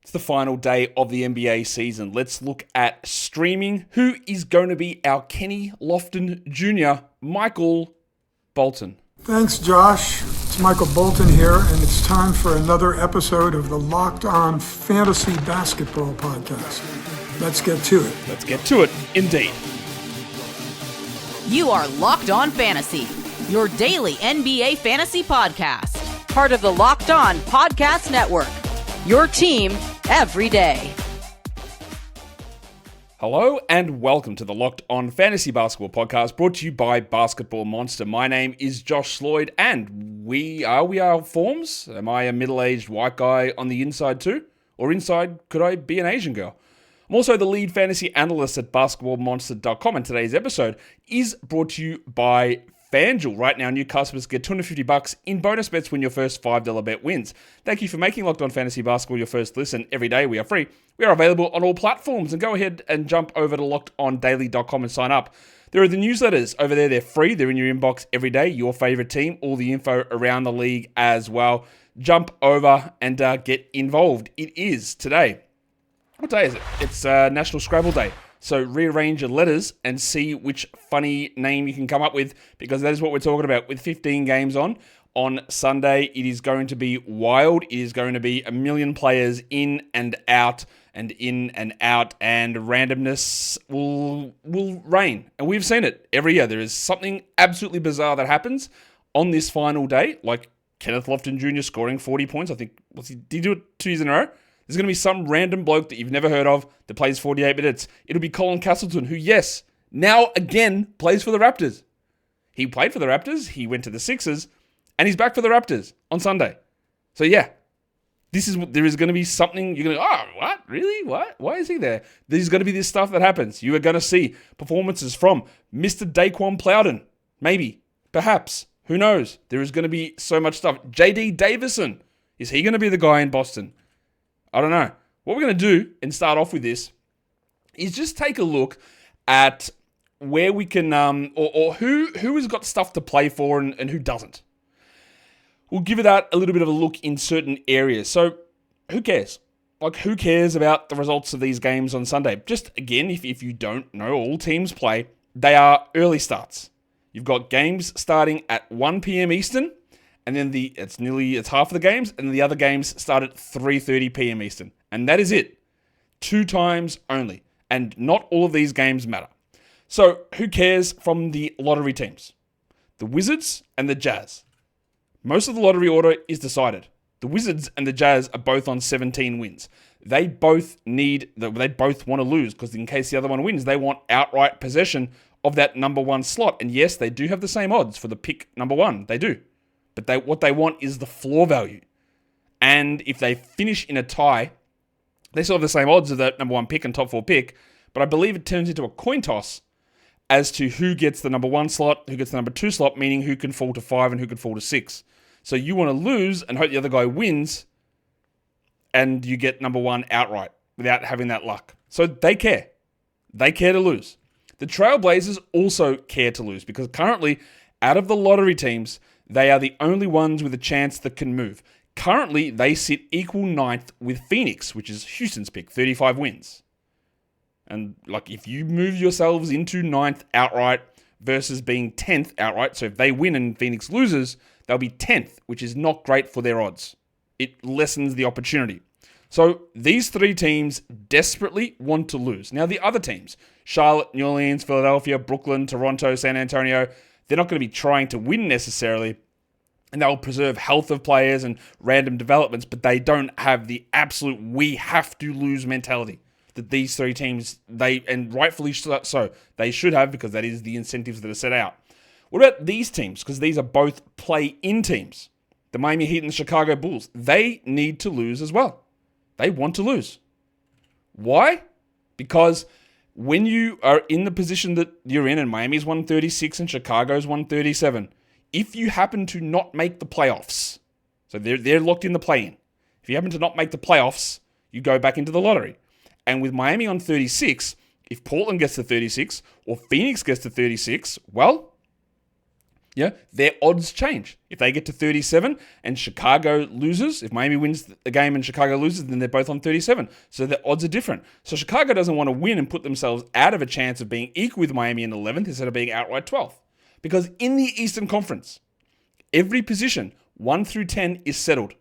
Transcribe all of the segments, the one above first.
It's the final day of the NBA season. Let's look at streaming. Who is going to be our Kenny Lofton Jr., Michael Bolton? Thanks, Josh. It's Michael Bolton here, and it's time for another episode of the Locked On Fantasy Basketball Podcast. Let's get to it. Let's get to it, indeed. You are Locked On Fantasy, your daily NBA fantasy podcast. Part of the Locked On Podcast Network, your team every day. Hello and welcome to the Locked On Fantasy Basketball Podcast, brought to you by Basketball Monster. My name is Josh Lloyd, and we are forms. Am I a middle-aged white guy on the inside too? Or inside, could I be an Asian girl? I'm also the lead fantasy analyst at basketballmonster.com, and today's episode is brought to you by FanDuel. Right now, new customers get $250 in bonus bets when your first $5 bet wins. Thank you for making Locked On Fantasy Basketball your first listen. Every day we are free. We are available on all platforms, and go ahead and jump over to lockedondaily.com and sign up. There are the newsletters over there. They're free. They're in your inbox every day. Your favorite team, all the info around the league as well. Jump over and get involved. It is today. What day is it? It's National Scrabble Day. So rearrange your letters and see which funny name you can come up with, because that is what we're talking about. With 15 games on Sunday, it is going to be wild. It is going to be a million players in and out, and randomness will reign. And we've seen it every year. There is something absolutely bizarre that happens on this final day, like Kenneth Lofton Jr. scoring 40 points. I think, did he do it 2 years in a row? There's going to be some random bloke that you've never heard of that plays 48 minutes. It'll be Colin Castleton, who, yes, now again plays for the Raptors. He played for the Raptors, he went to the Sixers, and he's back for the Raptors on Sunday. So yeah, there is going to be something, you're going to go, oh, what? Really? What? Why is he there? There's going to be this stuff that happens. You are going to see performances from Mr. Daquan Plowden. Maybe. Perhaps. Who knows? There is going to be so much stuff. JD Davison. Is he going to be the guy in Boston? I don't know. What we're going to do and start off with this is just take a look at where we can, or who has got stuff to play for and who doesn't. We'll give that a little bit of a look in certain areas. So, who cares? Like, who cares about the results of these games on Sunday? Just, again, if you don't know, all teams play. They are early starts. You've got games starting at 1 p.m. Eastern, and then it's half of the games, and the other games start at 3:30 p.m. Eastern. And that is it. 2 times only. And not all of these games matter. So, who cares from the lottery teams? The Wizards and the Jazz. Most of the lottery order is decided. The Wizards and the Jazz are both on 17 wins. They both want to lose, because in case the other one wins, they want outright possession of that number 1 slot. And yes, they do have the same odds for the pick number 1. They do. But what they want is the floor value. And if they finish in a tie, they still have the same odds of that number 1 pick and top 4 pick. But I believe it turns into a coin toss as to who gets the number 1 slot, who gets the number 2 slot, meaning who can fall to 5 and who can fall to 6. So you want to lose and hope the other guy wins, and you get number 1 outright without having that luck. So they care. They care to lose. The Trailblazers also care to lose, because currently, out of the lottery teams, they are the only ones with a chance that can move. Currently, they sit equal 9th with Phoenix, which is Houston's pick, 35 wins. And if you move yourselves into 9th outright versus being 10th outright, so if they win and Phoenix loses, they'll be 10th, which is not great for their odds. It lessens the opportunity. So these 3 teams desperately want to lose. Now the other teams, Charlotte, New Orleans, Philadelphia, Brooklyn, Toronto, San Antonio, they're not going to be trying to win necessarily, and they'll preserve health of players and random developments, but they don't have the absolute we have to lose mentality that these 3 teams, and rightfully so, they should have, because that is the incentives that are set out. What about these teams? Because these are both play-in teams. The Miami Heat and the Chicago Bulls, they need to lose as well. They want to lose. Why? Because when you are in the position that you're in, and Miami's 136 and Chicago's 137, if you happen to not make the playoffs, so they're locked in the play-in. If you happen to not make the playoffs, you go back into the lottery. And with Miami on 36, if Portland gets to 36 or Phoenix gets to 36, well, Yeah, their odds change. If they get to 37 and Chicago loses, if Miami wins the game and Chicago loses, then they're both on 37. So their odds are different. So Chicago doesn't want to win and put themselves out of a chance of being equal with Miami in 11th instead of being outright 12th. Because in the Eastern Conference, every position, 1 through 10, is settled.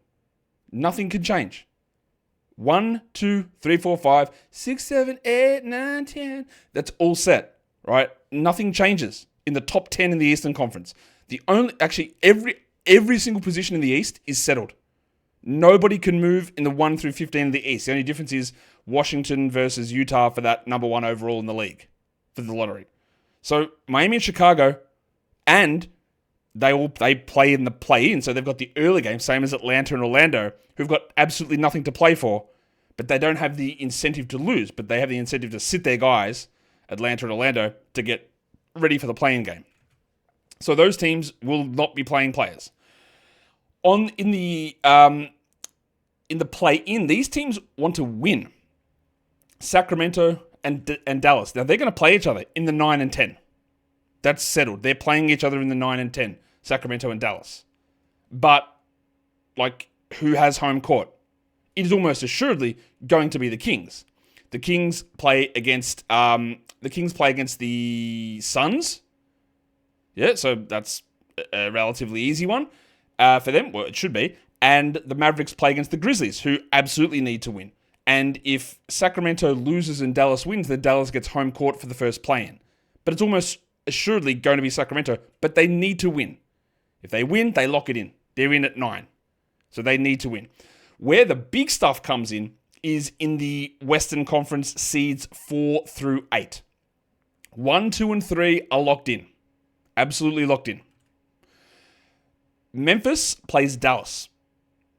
Nothing can change. 1, 2, 3, 4, 5, 6, 7, 8, 9, 10. That's all set, right? Nothing changes in the top 10 in the Eastern Conference. Every single position in the East is settled. Nobody can move in the 1 through 15 in the East. The only difference is Washington versus Utah for that number 1 overall in the league for the lottery. So Miami and Chicago, and they play in the play-in, so they've got the early game, same as Atlanta and Orlando, who've got absolutely nothing to play for, but they don't have the incentive to lose, but they have the incentive to sit their guys, Atlanta and Orlando, to get ready for the play-in game. So those teams will not be playing players. In the play-in, these teams want to win. Sacramento and Dallas. Now, they're going to play each other in the 9 and 10. That's settled. They're playing each other in the 9 and 10, Sacramento and Dallas. But, who has home court? It is almost assuredly going to be the Kings. The Kings play against the Suns. Yeah, so that's a relatively easy one for them. Well, it should be. And the Mavericks play against the Grizzlies, who absolutely need to win. And if Sacramento loses and Dallas wins, then Dallas gets home court for the first play-in. But it's almost assuredly going to be Sacramento, but they need to win. If they win, they lock it in. They're in at 9. So they need to win. Where the big stuff comes in is in the Western Conference seeds 4 through 8. 1, 2, and 3 are locked in. Absolutely locked in. Memphis plays Dallas.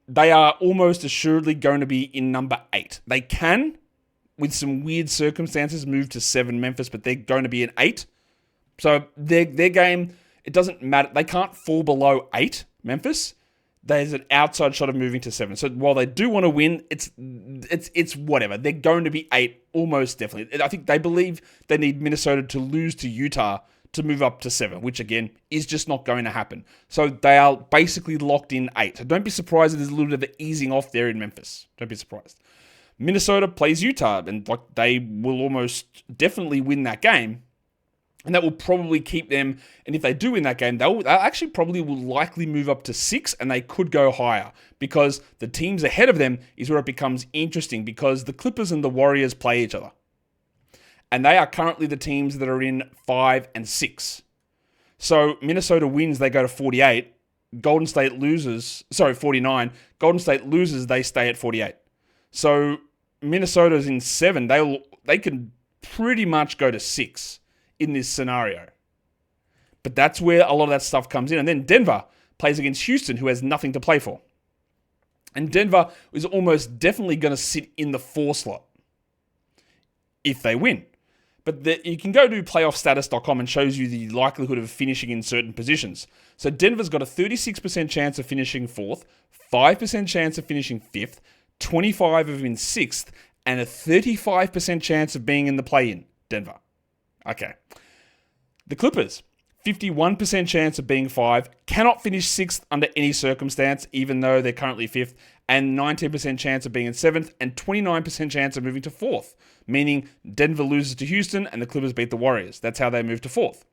They are almost assuredly going to be in number 8. They can, with some weird circumstances, move to 7 Memphis, but they're going to be in 8. So their game, it doesn't matter. They can't fall below 8, Memphis. There's an outside shot of moving to 7. So while they do want to win, it's whatever. They're going to be 8, almost definitely. I think they believe they need Minnesota to lose to Utah to move up to 7, which again is just not going to happen. So they are basically locked in 8. So don't be surprised if there's a little bit of easing off there in Memphis. Don't be surprised. Minnesota plays Utah, and they will almost definitely win that game. And that will probably keep them, and if they do win that game, they'll actually probably will likely move up to 6, and they could go higher, because the teams ahead of them is where it becomes interesting, because the Clippers and the Warriors play each other. And they are currently the teams that are in 5 and 6. So Minnesota wins, they go to 48. Golden State loses, 49. Golden State loses, they stay at 48. So Minnesota's in 7. They can pretty much go to 6 in this scenario. But that's where a lot of that stuff comes in. And then Denver plays against Houston, who has nothing to play for. And Denver is almost definitely going to sit in the 4 slot if they win. But you can go to playoffstatus.com and shows you the likelihood of finishing in certain positions. So Denver's got a 36% chance of finishing 4th, 5% chance of finishing 5th, 25% of in 6th, and a 35% chance of being in the play-in. Denver. Okay. The Clippers, 51% chance of being 5, cannot finish 6th under any circumstance, even though they're currently 5th, and 19% chance of being in 7th, and 29% chance of moving to 4th, meaning Denver loses to Houston and the Clippers beat the Warriors. That's how they move to 4th.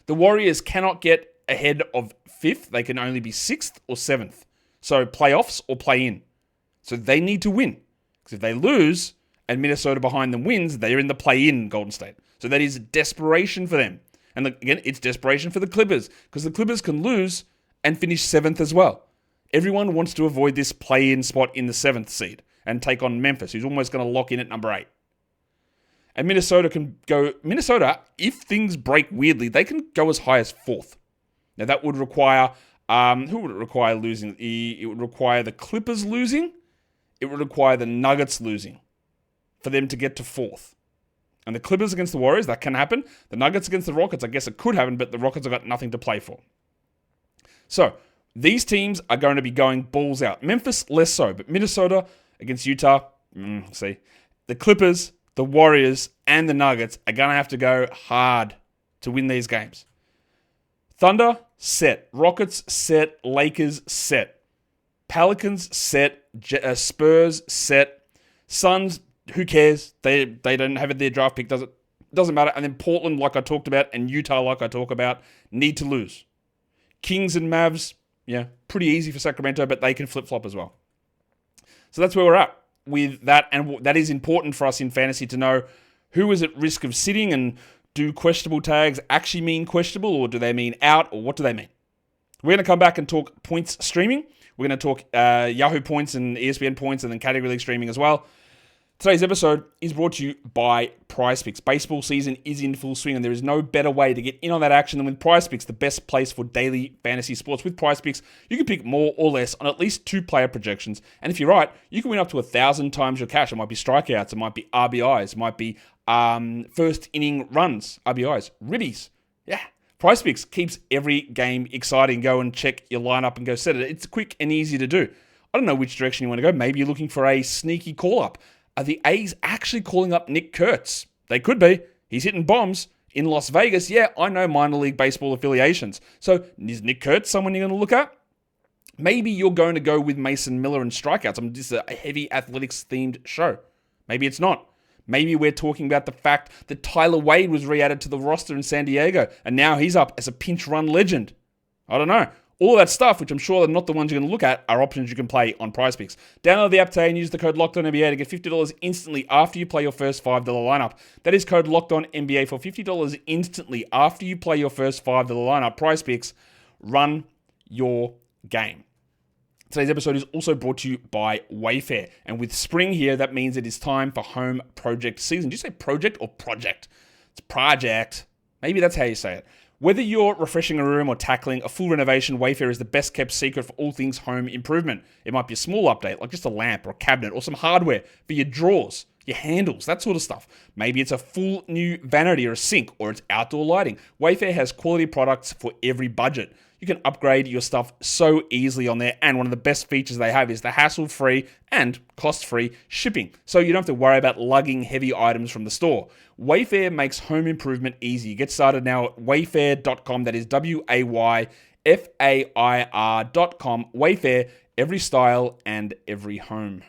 The Warriors cannot get ahead of 5th. They can only be 6th or 7th. So playoffs or play-in. So they need to win. Because if they lose and Minnesota behind them wins, they're in the play-in, Golden State. So that is desperation for them. And again, it's desperation for the Clippers, because the Clippers can lose and finish 7th as well. Everyone wants to avoid this play-in spot in the 7th seed and take on Memphis, who's almost going to lock in at number 8. And Minnesota, if things break weirdly, they can go as high as 4th. Now that would require, who would it require losing? It would require the Clippers losing. It would require the Nuggets losing for them to get to 4th. And the Clippers against the Warriors, that can happen. The Nuggets against the Rockets, I guess it could happen, but the Rockets have got nothing to play for. So, these teams are going to be going balls out. Memphis, less so, but Minnesota against Utah, see. The Clippers, the Warriors, and the Nuggets are going to have to go hard to win these games. Thunder, set. Rockets, set. Lakers, set. Pelicans, set. Spurs, set. Suns, who cares? They don't have it their draft pick, doesn't matter. And then Portland, like I talked about, and Utah, like I talk about, need to lose. Kings and Mavs, yeah, pretty easy for Sacramento, but they can flip-flop as well. So that's where we're at with that, and that is important for us in fantasy to know who is at risk of sitting, and do questionable tags actually mean questionable, or do they mean out, or what do they mean? We're going to come back and talk points streaming. We're going to talk Yahoo points and ESPN points, and then category league streaming as well. Today's episode is brought to you by PrizePicks. Baseball season is in full swing, and there is no better way to get in on that action than with PrizePicks, the best place for daily fantasy sports. With PrizePicks, you can pick more or less on at least 2 player projections, and if you're right, you can win up to 1,000 times your cash. It might be strikeouts, it might be RBIs, it might be first inning runs, RBIs, ribbies. Yeah. PrizePicks keeps every game exciting. Go and check your lineup and go set it. It's quick and easy to do. I don't know which direction you want to go. Maybe you're looking for a sneaky call-up. Are the A's actually calling up Nick Kurtz? They could be. He's hitting bombs in Las Vegas. Yeah, I know minor league baseball affiliations. So is Nick Kurtz someone you're going to look at? Maybe you're going to go with Mason Miller and strikeouts. This is a heavy athletics-themed show. Maybe it's not. Maybe we're talking about the fact that Tyler Wade was re-added to the roster in San Diego, and now he's up as a pinch run legend. I don't know. All that stuff, which I'm sure are not the ones you're going to look at, are options you can play on PrizePicks. Download the app today and use the code LOCKEDONNBA to get $50 instantly after you play your first $5 lineup. That is code LOCKEDONNBA for $50 instantly after you play your first $5 lineup. PrizePicks, run your game. Today's episode is also brought to you by Wayfair. And with spring here, that means it is time for home project season. Do you say project or project? It's project. Maybe that's how you say it. Whether you're refreshing a room or tackling a full renovation, Wayfair is the best kept secret for all things home improvement. It might be a small update, like just a lamp or a cabinet, or some hardware for your drawers, your handles, that sort of stuff. Maybe it's a full new vanity or a sink, or it's outdoor lighting. Wayfair has quality products for every budget. You can upgrade your stuff so easily on there, and one of the best features they have is the hassle-free and cost-free shipping, so you don't have to worry about lugging heavy items from the store. Wayfair makes home improvement easy. Get started now at wayfair.com. That is Wayfair.com. Wayfair, every style and every home.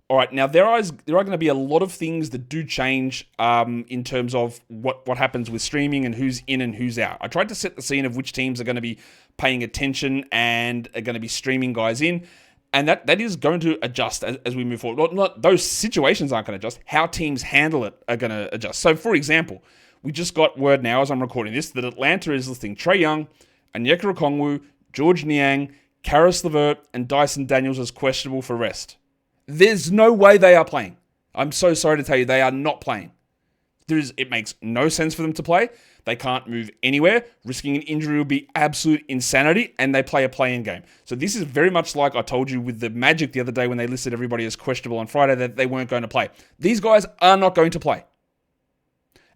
All right, now there are going to be a lot of things that do change in terms of what happens with streaming and who's in and who's out. I tried to set the scene of which teams are going to be paying attention and are going to be streaming guys in, and that is going to adjust as we move forward. Not those situations aren't going to adjust. How teams handle it are going to adjust. So, for example, we just got word now as I'm recording this that Atlanta is listing Trae Young, Onyeka Okongwu, George Niang, Karis LeVert, and Dyson Daniels as questionable for rest. There's no way they are playing. I'm so sorry to tell you, they are not playing. It makes no sense for them to play. They can't move anywhere. Risking an injury would be absolute insanity, and they play a play-in game. So this is very much like I told you with the Magic the other day when they listed everybody as questionable on Friday that they weren't going to play. These guys are not going to play.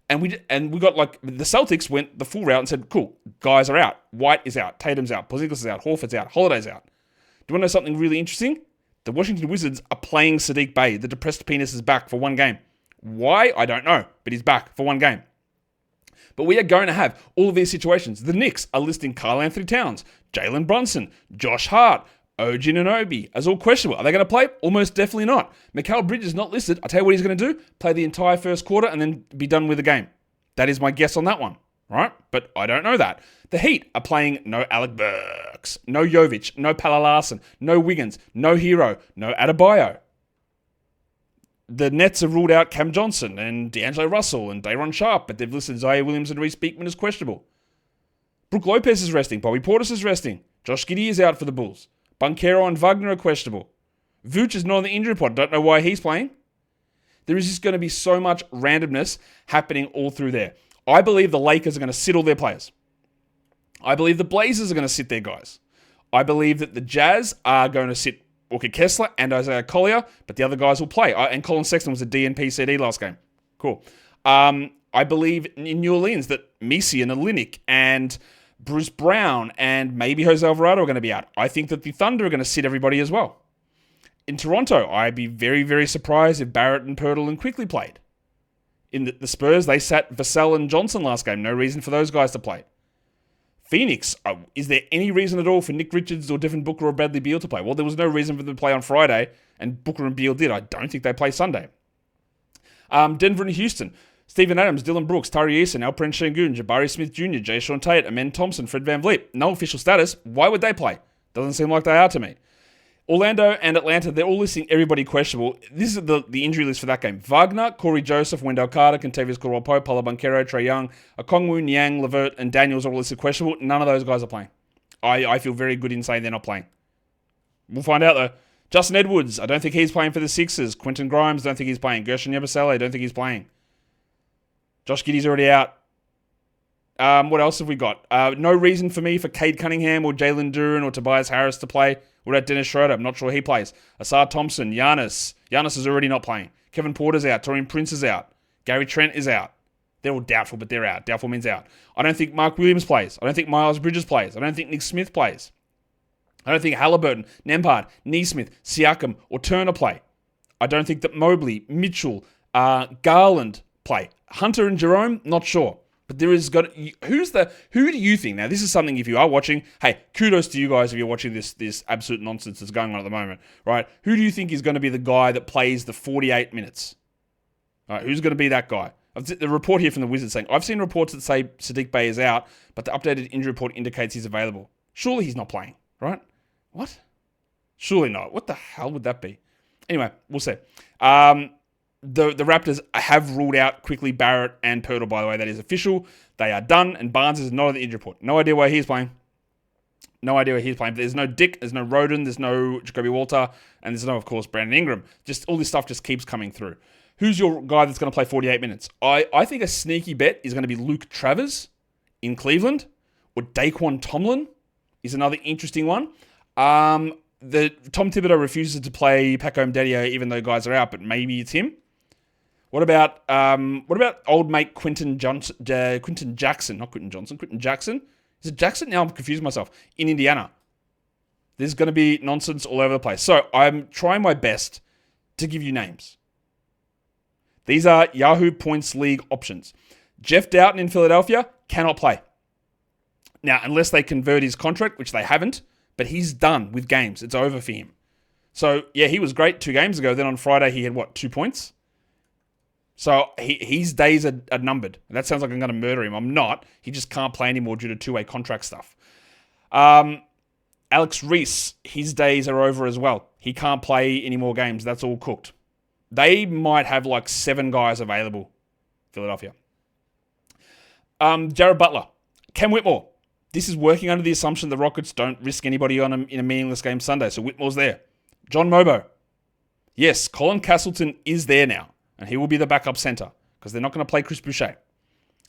And we got like, the Celtics went the full route and said, cool, guys are out. White is out. Tatum's out. Porzingis is out. Horford's out. Holiday's out. Do you want to know something really interesting? The Washington Wizards are playing Sadiq Bey. The depressed penis is back for one game. Why? I don't know, but he's back for one game. But we are going to have all of these situations. The Knicks are listing Karl Anthony Towns, Jalen Brunson, Josh Hart, OG Anunoby as all questionable. Are they going to play? Almost definitely not. Mikal Bridges is not listed. I'll tell you what he's going to do. Play the entire first quarter and then be done with the game. That is my guess on that one, right? But I don't know that. The Heat are playing no Alec Burks, no Jovic, no Pala Larson, no Wiggins, no Hero, no Adebayo. The Nets have ruled out Cam Johnson and D'Angelo Russell and Day'Ron Sharpe, but they've listed Zaire Williams and Reece Beekman as questionable. Brook Lopez is resting. Bobby Portis is resting. Josh Giddey is out for the Bulls. Banchero and Wagner are questionable. Vooch is not on the injury report. Don't know why he's playing. There is just going to be so much randomness happening all through there. I believe the Lakers are going to sit all their players. I believe the Blazers are going to sit their guys. I believe that the Jazz are going to sit Walker Kessler and Isaiah Collier, but the other guys will play. And Colin Sexton was a DNP CD last game. Cool. I believe in New Orleans that Messi and Olynyk and Bruce Brown and maybe Jose Alvarado are going to be out. I think that the Thunder are going to sit everybody as well. In Toronto, I'd be very, very surprised if Barrett and Pirtle and Quickly played. In the Spurs, they sat Vassell and Johnson last game. No reason for those guys to play. Phoenix, is there any reason at all for Nick Richards or Devin Booker or Bradley Beal to play? Well, there was no reason for them to play on Friday, and Booker and Beal did. I don't think they play Sunday. Denver and Houston. Steven Adams, Dylan Brooks, Tari Eason, Alperen Şengün, Jabari Smith Jr., Jay Sean Tate, Amen Thompson, Fred VanVleet. No official status. Why would they play? Doesn't seem like they are to me. Orlando and Atlanta, they're all listing everybody questionable. This is the injury list for that game. Wagner, Corey Joseph, Wendell Carter, Kentavious Caldwell-Pope, Paulo Banchero, Trae Young, Okongwu, Niang, Levert, and Daniels are all listed questionable. None of those guys are playing. I feel very good in saying they're not playing. We'll find out, though. Justin Edwards, I don't think he's playing for the Sixers. Quentin Grimes, don't think he's playing. Gershon Yabusele, I don't think he's playing. Josh Giddey's already out. What else have we got? No reason for me for Cade Cunningham or Jalen Duren or Tobias Harris to play. What about Dennis Schroeder? I'm not sure he plays. Asar Thompson, Giannis. Giannis is already not playing. Kevin Porter's out. Taurean Prince is out. Gary Trent is out. They're all doubtful, but they're out. Doubtful means out. I don't think Mark Williams plays. I don't think Miles Bridges plays. I don't think Nick Smith plays. I don't think Halliburton, Nembhard, Neesmith, Siakam, or Turner play. I don't think that Mobley, Mitchell, Garland play. Hunter and Jerome, not sure. But there is who do you think? Now, this is something, if you are watching, hey, kudos to you guys if you're watching this absolute nonsense that's going on at the moment, right? Who do you think is going to be the guy that plays the 48 minutes? All right, who's going to be that guy? The report here from the Wizards saying, I've seen reports that say Sadiq Bey is out, but the updated injury report indicates he's available. Surely he's not playing, right? What? Surely not. What the hell would that be? Anyway, we'll see. The Raptors have ruled out quickly Barrett and Pirtle, by the way. That is official. They are done, and Barnes is not on the injury report. No idea where he's playing. No idea where he's playing. But there's no Dick, there's no Roden, there's no Jacoby Walter, and there's no, of course, Brandon Ingram. Just all this stuff just keeps coming through. Who's your guy that's going to play 48 minutes? I think a sneaky bet is going to be Luke Travers in Cleveland, or Daquan Tomlin is another interesting one. Tom Thibodeau refuses to play Paco Mdedio even though guys are out, but maybe it's him. What about old mate Quentin Jackson? Not Quentin Johnson. Quentin Jackson. Is it Jackson? Now I'm confusing myself. In Indiana. There's going to be nonsense all over the place. So I'm trying my best to give you names. These are Yahoo Points League options. Jeff Doughton in Philadelphia cannot play. Now, unless they convert his contract, which they haven't, but he's done with games. It's over for him. So, yeah, he was great 2 games ago. Then on Friday, he had, 2 points? So his days are numbered. That sounds like I'm going to murder him. I'm not. He just can't play anymore due to two-way contract stuff. Alex Reese, his days are over as well. He can't play any more games. That's all cooked. They might have 7 guys available, Philadelphia. Jared Butler. Cam Whitmore. This is working under the assumption the Rockets don't risk anybody on him in a meaningless game Sunday, so Whitmore's there. John Mobo. Yes, Colin Castleton is there now. And he will be the backup center because they're not going to play Chris Boucher.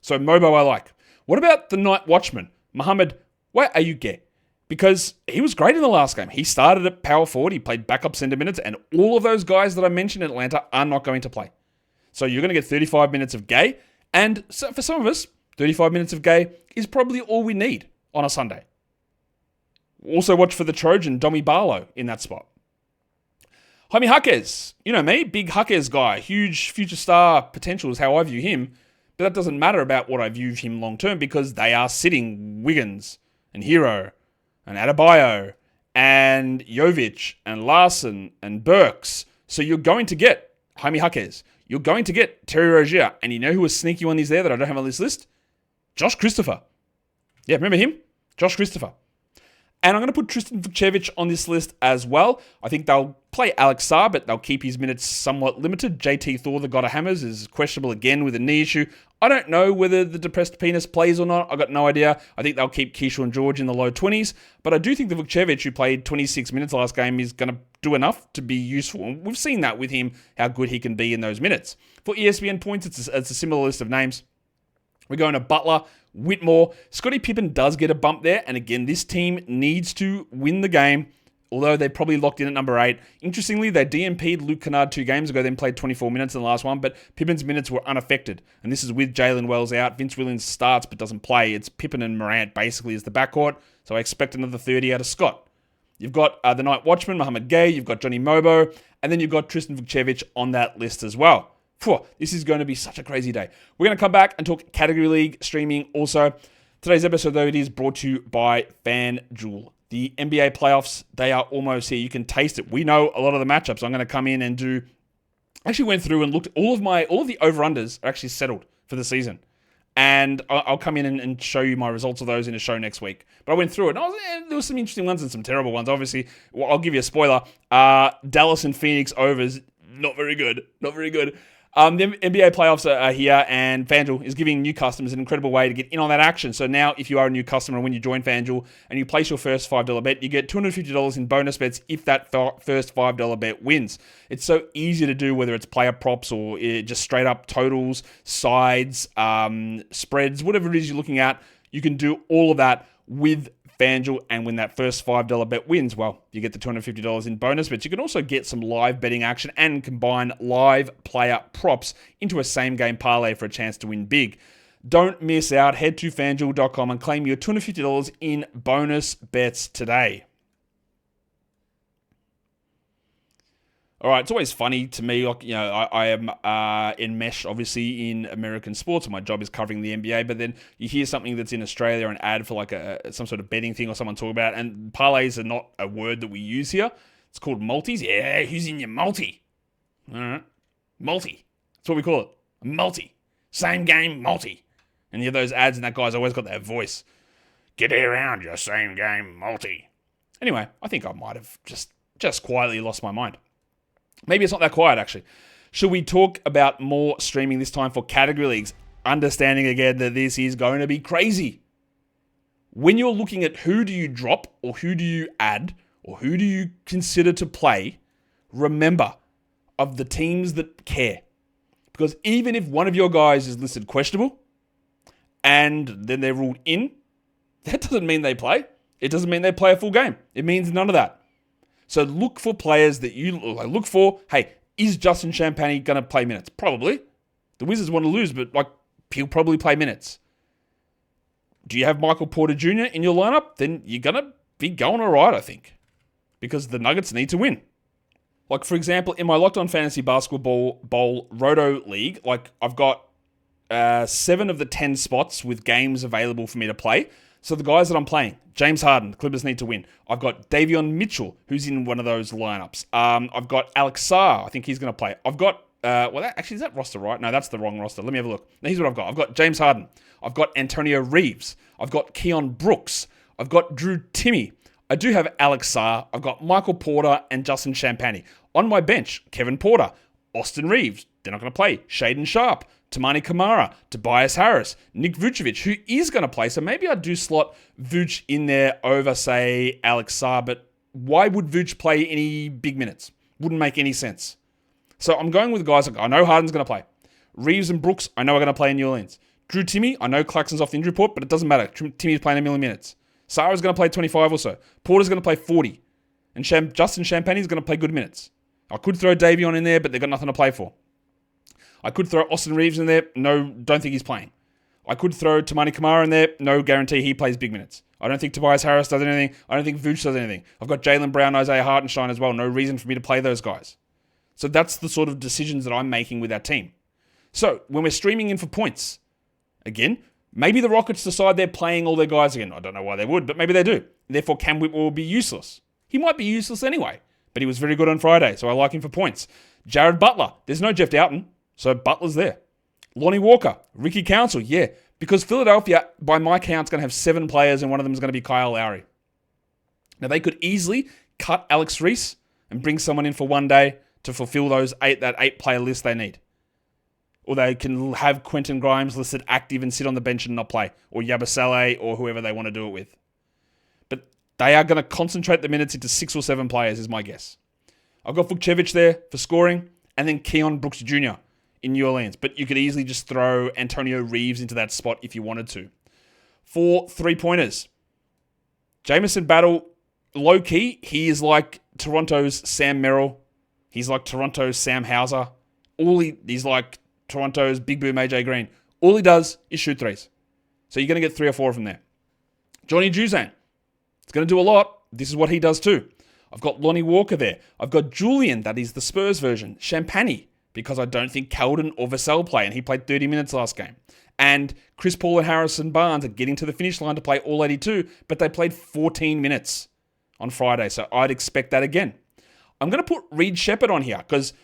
So Mobo I like. What about the night watchman, Mohamed Ayuge? Because he was great in the last game. He started at power forward. He played backup center minutes. And all of those guys that I mentioned in Atlanta are not going to play. So you're going to get 35 minutes of Gay. And so for some of us, 35 minutes of Gay is probably all we need on a Sunday. Also watch for the Trojan, Domi Barlow, in that spot. Jaime Jaquez, you know me, big Jaquez guy, huge future star potential is how I view him, but that doesn't matter about what I view him long term because they are sitting Wiggins and Hero and Adebayo and Jovic and Larson and Burks. So you're going to get Jaime Jaquez. You're going to get Terry Rozier. And you know who a sneaky one is there that I don't have on this list? Josh Christopher. Yeah, remember him? Josh Christopher. And I'm going to put Tristan Vukcevic on this list as well. I think they'll play Alex Sarr, but they'll keep his minutes somewhat limited. JT Thor, the god of hammers, is questionable again with a knee issue. I don't know whether the depressed penis plays or not. I've got no idea. I think they'll keep Keyshawn George in the low 20s. But I do think the Vukcevic, who played 26 minutes last game, is going to do enough to be useful. And we've seen that with him, how good he can be in those minutes. For ESPN points, it's a similar list of names. We're going to Butler, Whitmore. Scotty Pippen does get a bump there. And again, this team needs to win the game, although they probably locked in at number 8. Interestingly, they DMP'd Luke Kennard 2 games ago, then played 24 minutes in the last one, but Pippen's minutes were unaffected. And this is with Jalen Wells out. Vince Williams starts but doesn't play. It's Pippen and Morant basically as the backcourt, so I expect another 30 out of Scott. You've got the night watchman, Mohamed Gay. You've got Johnny Mobo. And then you've got Tristan Vukcevic on that list as well. This is going to be such a crazy day. We're going to come back and talk Category League streaming also. Today's episode, though, it is brought to you by FanDuel. The NBA playoffs, they are almost here. You can taste it. We know a lot of the matchups. I'm going to come in and do... Actually went through and looked at all of the over-unders are actually settled for the season. And I'll come in and show you my results of those in a show next week. But I went through it, and there were some interesting ones and some terrible ones. Obviously, I'll give you a spoiler. Dallas and Phoenix overs, not very good. Not very good. The NBA playoffs are here, and FanDuel is giving new customers an incredible way to get in on that action. So now, if you are a new customer, when you join FanDuel and you place your first $5 bet, you get $250 in bonus bets if that first $5 bet wins. It's so easy to do, whether it's player props or just straight up totals, sides, spreads, whatever it is you're looking at. You can do all of that with FanDuel, and when that first $5 bet wins, well, you get the $250 in bonus bets. You can also get some live betting action and combine live player props into a same-game parlay for a chance to win big. Don't miss out. Head to FanDuel.com and claim your $250 in bonus bets today. All right, it's always funny to me, like, you know, I am enmeshed, obviously, in American sports. My job is covering the NBA, but then you hear something that's in Australia, an ad for like some sort of betting thing or someone talking about it, and parlays are not a word that we use here. It's called multis. Yeah, who's in your multi? All right, multi. That's what we call it, a multi. Same game multi. And you have those ads, and that guy's always got that voice. Get around your same game multi. Anyway, I think I might have just quietly lost my mind. Maybe it's not that quiet, actually. Should we talk about more streaming this time for category leagues? Understanding again that this is going to be crazy. When you're looking at who do you drop or who do you add or who do you consider to play, remember of the teams that care. Because even if one of your guys is listed questionable and then they're ruled in, that doesn't mean they play. It doesn't mean they play a full game. It means none of that. So look for players that you look for. Hey, is Justin Champagnie going to play minutes? Probably. The Wizards want to lose, but he'll probably play minutes. Do you have Michael Porter Jr. in your lineup? Then you're going to be going all right, I think. Because the Nuggets need to win. Like, for example, in my Locked On Fantasy Basketball Bowl Roto League, I've got 7 of the 10 spots with games available for me to play. So the guys that I'm playing, James Harden, the Clippers need to win. I've got Davion Mitchell, who's in one of those lineups. I've got Alex Sarr, I think he's going to play. I've got, is that roster right? No, that's the wrong roster. Let me have a look. Now, here's what I've got. I've got James Harden. I've got Antonio Reeves. I've got Keon Brooks. I've got Drew Timme. I do have Alex Sarr. I've got Michael Porter and Justin Champagnie. On my bench, Kevin Porter, Austin Reeves. They're not going to play. Shaedon Sharpe. Tamani Kamara, Tobias Harris, Nick Vucevic, who is going to play. So maybe I do slot Vuce in there over, say, Alex Sarr. But why would Vuce play any big minutes? Wouldn't make any sense. So I'm going with guys like, I know Harden's going to play. Reeves and Brooks, I know are going to play in New Orleans. Drew Timme, I know Claxton's off the injury report, but it doesn't matter. Timmy's playing 1 million minutes. Sarah's going to play 25 or so. Porter's going to play 40. And Justin Champagnie's going to play good minutes. I could throw Davion in there, but they've got nothing to play for. I could throw Austin Reeves in there. No, don't think he's playing. I could throw Tamani Kamara in there. No guarantee he plays big minutes. I don't think Tobias Harris does anything. I don't think Vuce does anything. I've got Jaylen Brown, Isaiah Hartenstein as well. No reason for me to play those guys. So that's the sort of decisions that I'm making with our team. So when we're streaming in for points, again, maybe the Rockets decide they're playing all their guys again. I don't know why they would, but maybe they do. Therefore, Cam Whitmore will be useless. He might be useless anyway, but he was very good on Friday, so I like him for points. Jared Butler. There's no Jeff Doughton. So Butler's there. Lonnie Walker, Ricky Council, yeah. Because Philadelphia, by my count, is going to have 7 players and one of them is going to be Kyle Lowry. Now, they could easily cut Alex Reese and bring someone in for one day to fulfill that 8-player list they need. Or they can have Quentin Grimes listed active and sit on the bench and not play. Or Yabusele or whoever they want to do it with. But they are going to concentrate the minutes into 6 or 7 players is my guess. I've got Vukcevic there for scoring and then Keon Brooks Jr. in New Orleans. But you could easily just throw Antonio Reeves into that spot if you wanted to. For 3-pointers, Jamison Battle, low-key, he is like Toronto's Sam Merrill. He's like Toronto's Sam Hauser. He's like Toronto's Big Boom AJ Green. All he does is shoot threes. So you're going to get 3 or 4 of them there. Johnny Juzang, it's going to do a lot. This is what he does too. I've got Lonnie Walker there. I've got Julian, that is the Spurs version. Champagnie, because I don't think Keldon or Vassell play, and he played 30 minutes last game. And Chris Paul and Harrison Barnes are getting to the finish line to play all 82, but they played 14 minutes on Friday, so I'd expect that again. I'm going to put Reed Shepherd on here because,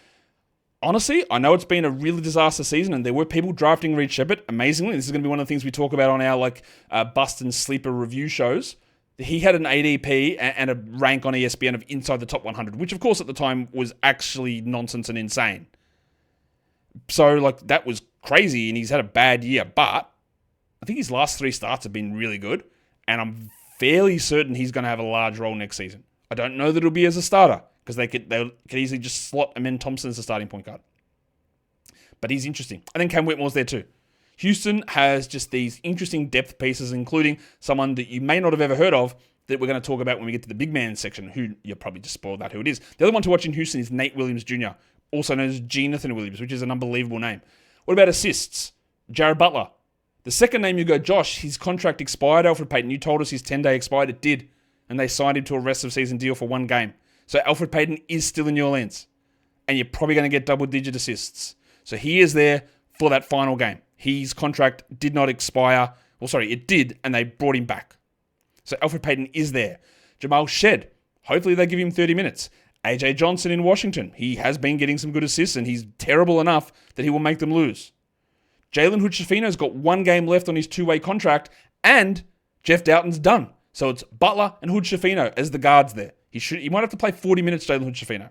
honestly, I know it's been a really disaster season, and there were people drafting Reed Shepherd. Amazingly, this is going to be one of the things we talk about on our bust and sleeper review shows. He had an ADP and a rank on ESPN of inside the top 100, which, of course, at the time was actually nonsense and insane. So, that was crazy, and he's had a bad year, but I think his last 3 starts have been really good, and I'm fairly certain he's going to have a large role next season. I don't know that it'll be as a starter, because they could easily just slot Amen Thompson as a starting point guard. But he's interesting. I think Cam Whitmore's there too. Houston has just these interesting depth pieces, including someone that you may not have ever heard of that we're going to talk about when we get to the big man section, who you'll probably just spoil that who it is. The other one to watch in Houston is Nate Williams Jr., also known as Jonathan Williams, which is an unbelievable name. What about assists? Jared Butler. The second name you go, Josh, his contract expired, Elfrid Payton. You told us his 10-day expired. It did. And they signed him to a rest of season deal for 1 game. So Elfrid Payton is still in New Orleans. And you're probably going to get double-digit assists. So he is there for that final game. His contract did not expire. Well, sorry, it did, and they brought him back. So Elfrid Payton is there. Jamal Shed. Hopefully they give him 30 minutes. AJ Johnson in Washington. He has been getting some good assists, and he's terrible enough that he will make them lose. Jalen Hood-Schifino's got 1 game left on his 2-way contract, and Jeff Doughton's done. So it's Butler and Hood-Schifino as the guards there. He might have to play 40 minutes, Jalen Hood-Schifino.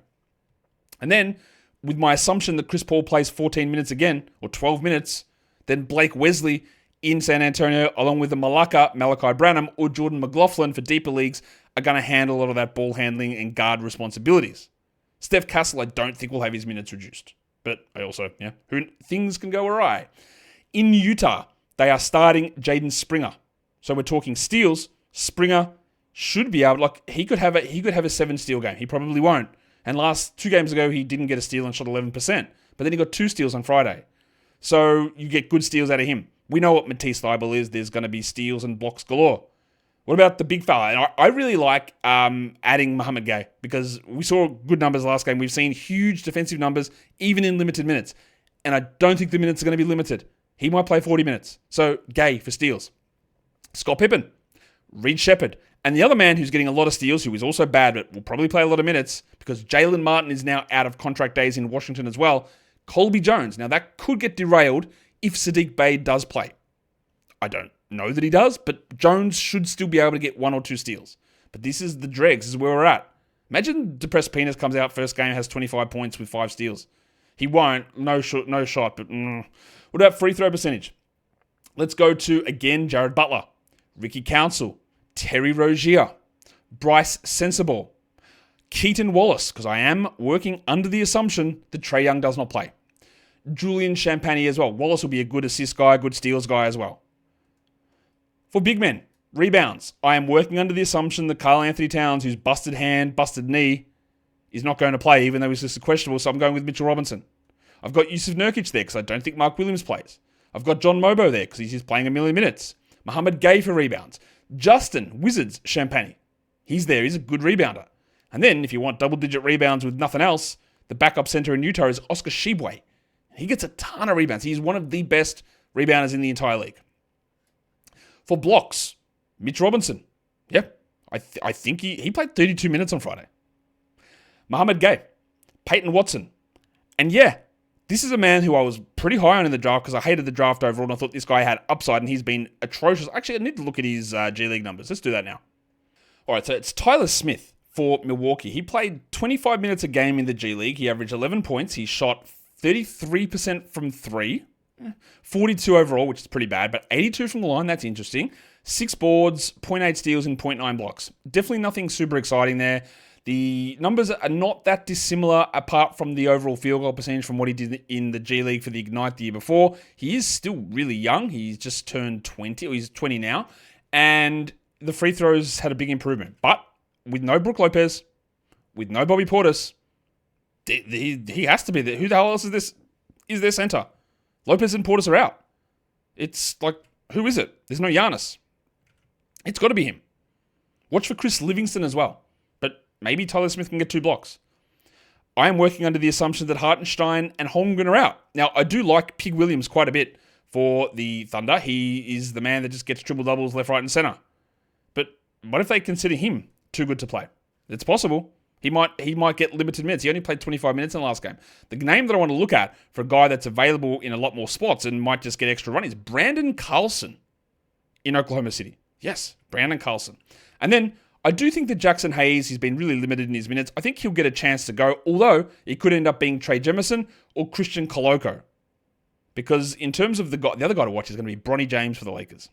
And then, with my assumption that Chris Paul plays 14 minutes again, or 12 minutes, then Blake Wesley in San Antonio, along with the Malachi Branham, or Jordan McLaughlin for deeper leagues, are going to handle a lot of that ball handling and guard responsibilities. Steph Castle, I don't think will have his minutes reduced. But I also, things can go awry. In Utah, they are starting Jaden Springer. So we're talking steals. Springer should be able, he could have a 7-steal game. He probably won't. And last 2 games ago, he didn't get a steal and shot 11%. But then he got 2 steals on Friday. So you get good steals out of him. We know what Matisse Thybulle is. There's going to be steals and blocks galore. What about the big fella? And I really like adding Muhammad Gay because we saw good numbers last game. We've seen huge defensive numbers, even in limited minutes. And I don't think the minutes are going to be limited. He might play 40 minutes. So Gay for steals. Scott Pippen, Reed Shepherd, and the other man who's getting a lot of steals, who is also bad but will probably play a lot of minutes because Jalen Martin is now out of contract days in Washington as well, Colby Jones. Now that could get derailed if Sadiq Bey does play. I don't know that he does, but Jones should still be able to get 1 or 2 steals. But this is the dregs. This is where we're at. Imagine Depressed Penis comes out first game, has 25 points with 5 steals. He won't. No shot. But what about free throw percentage? Let's go to, again, Jared Butler, Ricky Council, Terry Rozier, Bryce Sensabaugh, Keaton Wallace, because I am working under the assumption that Trae Young does not play. Julian Champagny as well. Wallace will be a good assist guy, good steals guy as well. For big men, rebounds, I am working under the assumption that Karl Anthony Towns, who's busted hand, busted knee, is not going to play, even though he's just questionable, so I'm going with Mitchell Robinson. I've got Yusuf Nurkic there because I don't think Mark Williams plays. I've got John Mobo there because he's just playing 1 million minutes. Muhammad Gay for rebounds. Justin Wizards Champagny. He's there. He's a good rebounder. And then, if you want double-digit rebounds with nothing else, the backup center in Utah is Oscar Tshiebwe. He gets a ton of rebounds. He's one of the best rebounders in the entire league. For blocks, Mitch Robinson. Yep. I think he played 32 minutes on Friday. Muhammad Gay. Peyton Watson. And yeah, this is a man who I was pretty high on in the draft because I hated the draft overall and I thought this guy had upside and he's been atrocious. Actually, I need to look at his G League numbers. Let's do that now. All right, so it's Tyler Smith for Milwaukee. He played 25 minutes a game in the G League. He averaged 11 points. He shot 33% from 3. 42 overall, which is pretty bad, but 82 from the line. That's interesting. 6 boards, 0.8 steals, and 0.9 blocks. Definitely nothing super exciting there. The numbers are not that dissimilar apart from the overall field goal percentage from what he did in the G League for the Ignite the year before. He is still really young. He's just turned 20, or he's 20 now. And the free throws had a big improvement. But with no Brook Lopez, with no Bobby Portis, he has to be there. Who the hell else is this? Is their center? Lopez and Portis are out. It's like, who is it? There's no Giannis. It's got to be him. Watch for Chris Livingston as well. But maybe Tyler Smith can get 2 blocks. I am working under the assumption that Hartenstein and Holmgren are out. Now, I do like Pig Williams quite a bit for the Thunder. He is the man that just gets triple-doubles left, right, and center. But what if they consider him too good to play? It's possible. He might get limited minutes. He only played 25 minutes in the last game. The name that I want to look at for a guy that's available in a lot more spots and might just get extra run is Brandon Carlson in Oklahoma City. Yes, Brandon Carlson. And then I do think that Jackson Hayes, he's been really limited in his minutes. I think he'll get a chance to go, although it could end up being Trey Jemison or Christian Koloko. Because in terms of the other guy to watch is going to be Bronny James for the Lakers.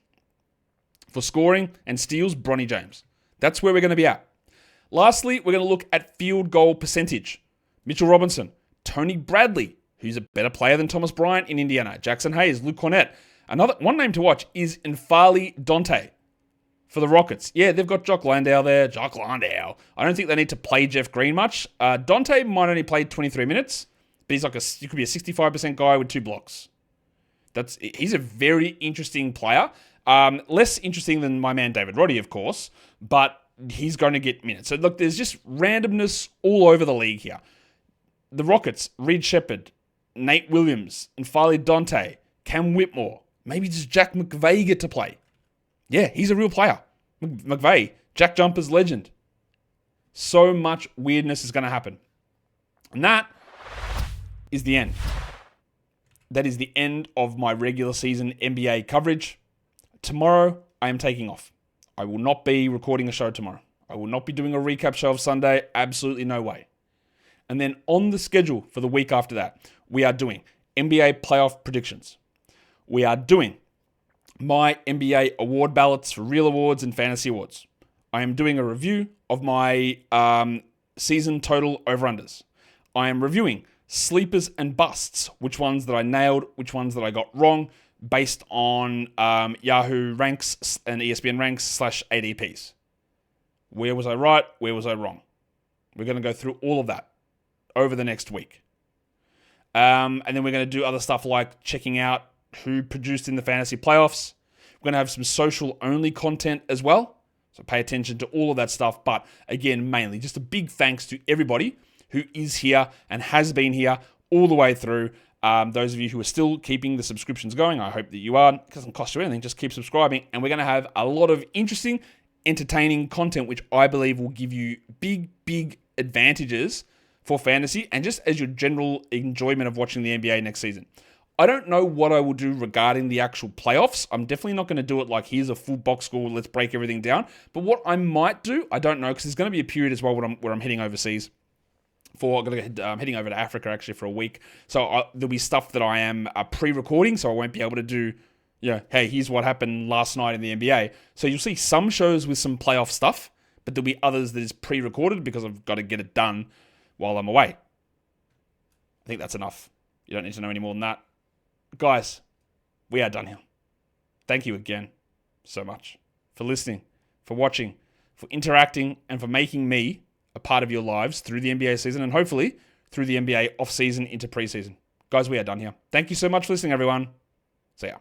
For scoring and steals, Bronny James. That's where we're going to be at. Lastly, we're going to look at field goal percentage. Mitchell Robinson, Tony Bradley, who's a better player than Thomas Bryant in Indiana, Jackson Hayes, Luke Cornett. One name to watch is N'Faly Dante for the Rockets. Yeah, they've got Jock Landale there. Jock Landale. I don't think they need to play Jeff Green much. Dante might only play 23 minutes, but he could be a 65% guy with 2 blocks. He's a very interesting player. Less interesting than my man David Roddy, of course, but he's going to get minutes. So look, there's just randomness all over the league here. The Rockets, Reed Shepherd, Nate Williams, N'Faly Dante, Cam Whitmore, maybe just Jack McVay get to play. Yeah, he's a real player. McVay, Jack Jumper's legend. So much weirdness is going to happen. And that is the end. That is the end of my regular season NBA coverage. Tomorrow, I am taking off. I will not be recording a show tomorrow. I will not be doing a recap show of Sunday. Absolutely no way. And then on the schedule for the week after that, we are doing NBA playoff predictions. We are doing my NBA award ballots for real awards and fantasy awards. I am doing a review of my season total over-unders. I am reviewing sleepers and busts, which ones that I nailed, which ones that I got wrong, based on Yahoo ranks and ESPN ranks / ADPs. Where was I right? Where was I wrong? We're going to go through all of that over the next week. And then we're going to do other stuff like checking out who produced in the fantasy playoffs. We're going to have some social-only content as well. So pay attention to all of that stuff. But again, mainly just a big thanks to everybody who is here and has been here all the way through. Those of you who are still keeping the subscriptions going, I hope that you are. It doesn't cost you anything, just keep subscribing. And we're going to have a lot of interesting, entertaining content, which I believe will give you big advantages for fantasy and just as your general enjoyment of watching the NBA next season. I don't know what I will do regarding the actual playoffs. I'm definitely not going to do it like, here's a full box score, let's break everything down. But what I might do, I don't know, because there's going to be a period as well where I'm heading overseas. I'm heading over to Africa actually for a week. So there'll be stuff that I am pre-recording, so I won't be able to do, hey, here's what happened last night in the NBA. So you'll see some shows with some playoff stuff, but there'll be others that is pre-recorded because I've got to get it done while I'm away. I think that's enough. You don't need to know any more than that. Guys, we are done here. Thank you again so much for listening, for watching, for interacting, and for making me a part of your lives through the NBA season and hopefully through the NBA off-season into preseason. Guys, we are done here. Thank you so much for listening, everyone. See ya.